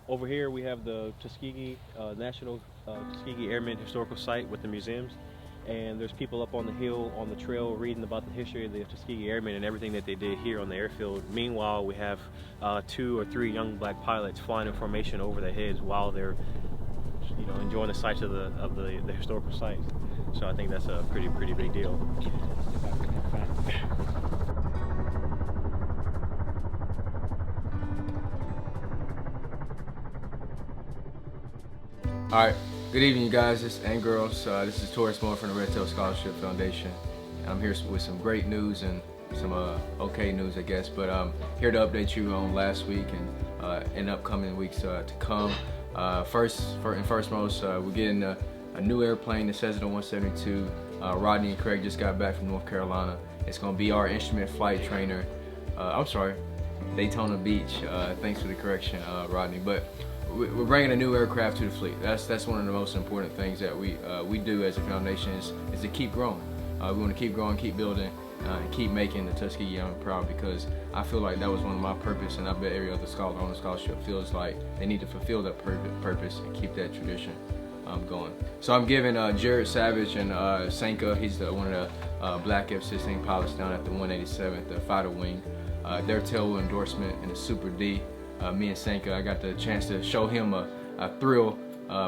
Over here we have the Tuskegee National Tuskegee Airmen Historical Site with the museums, and there's people up on the hill on the trail reading about the history of the Tuskegee Airmen and everything that they did here on the airfield. Meanwhile, we have 2 or 3 young black pilots flying in formation over their heads while they're enjoying the sights of the historical sites. So I think that's a pretty big deal. Alright, good evening, you guys and girls. This is Torius Moore from the Red Tail Scholarship Foundation. I'm here with some great news and some okay news, I guess, but I'm here to update you on last week and in upcoming weeks to come. First and foremost, we're getting a new airplane, the Cessna 172. Rodney and Craig just got back from North Carolina. It's going to be our instrument flight trainer. I'm sorry, Daytona Beach. Thanks for the correction, Rodney. But we're bringing a new aircraft to the fleet. That's one of the most important things that we do as a foundation is to keep growing. We want to keep growing, keep building, and keep making the Tuskegee Airmen proud, because I feel like that was one of my purpose, and I bet every other scholar on the scholarship feels like they need to fulfill that purpose and keep that tradition going. So I'm giving Jared Savage and Sanka, he's one of the black F-16 pilots down at the 187th, the fighter wing, their tail endorsement in the Super D. Me and Sanka, I got the chance to show him a thrill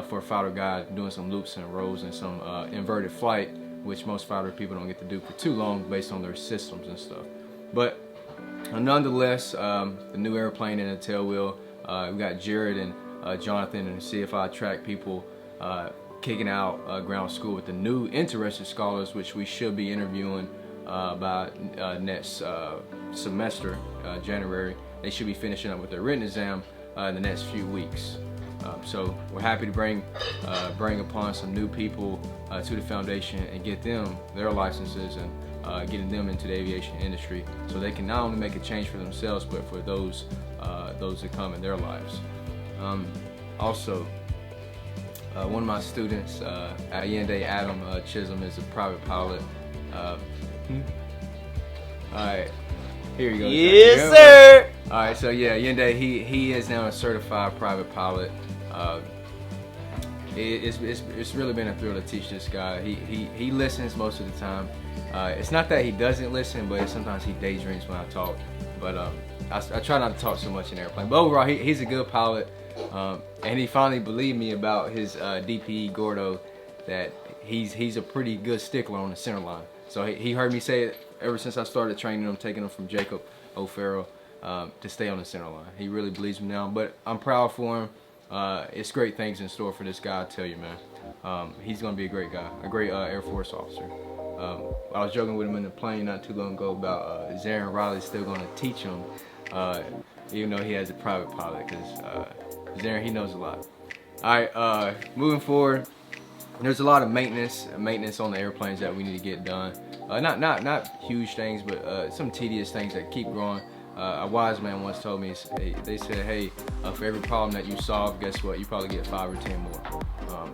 for a fighter guy doing some loops and rolls and some inverted flight, which most fighter people don't get to do for too long based on their systems and stuff. But nonetheless, the new airplane and the tail wheel, we got Jared and Jonathan and CFI track people kicking out ground school with the new interested scholars, which we should be interviewing by next semester, January. They should be finishing up with their written exam in the next few weeks. So we're happy to bring upon some new people to the foundation and get them their licenses and getting them into the aviation industry, so they can not only make a change for themselves but for those that come in their lives. Also, one of my students at Yende, Adam Chisholm, is a private pilot. Alright, here you go. Yes, sir. Alright, so yeah, Yende, he is now a certified private pilot. It's really been a thrill to teach this guy. He listens most of the time. It's not that he doesn't listen, but sometimes he daydreams when I talk. But I try not to talk so much in airplane. But overall, he's a good pilot. And he finally believed me about his DPE Gordo, that he's a pretty good stickler on the center line. So he heard me say it ever since I started training him, taking him from Jacob O'Farrell to stay on the center line. He really believes me now, but I'm proud for him. It's great things in store for this guy, I tell you, man. He's gonna be a great guy, a great Air Force officer. I was joking with him in the plane not too long ago about Zarin Riley's still gonna teach him, even though he has a private pilot, because Zarin, he knows a lot. Alright, moving forward, there's a lot of maintenance on the airplanes that we need to get done. Not huge things, but some tedious things that keep growing. A wise man once told me, they said, hey, for every problem that you solve, guess what? You probably get 5 or 10 more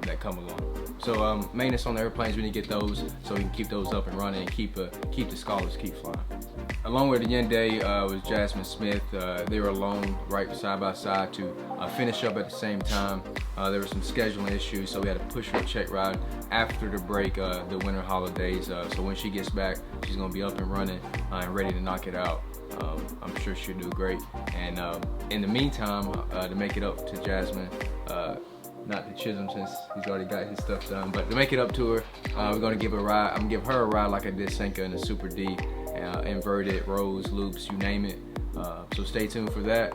that come along. So maintenance on the airplanes, we need to get those so we can keep those up and running and keep the scholars keep flying. Along with the Yende was Jasmine Smith. They were alone, right side by side, to finish up at the same time. There were some scheduling issues, so we had to push her check ride after the break, the winter holidays. So when she gets back, she's gonna be up and running and ready to knock it out. I'm sure she'll do great. And in the meantime, to make it up to Jasmine, not to Chisholm since he's already got his stuff done, but to make it up to her, we're gonna give her a ride. I'm gonna give her a ride like I did Sanka in the Super D, inverted, rolls, loops, you name it. So stay tuned for that.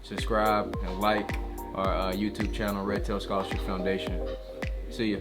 Subscribe and like our YouTube channel, Red Tail Scholarship Foundation. See ya.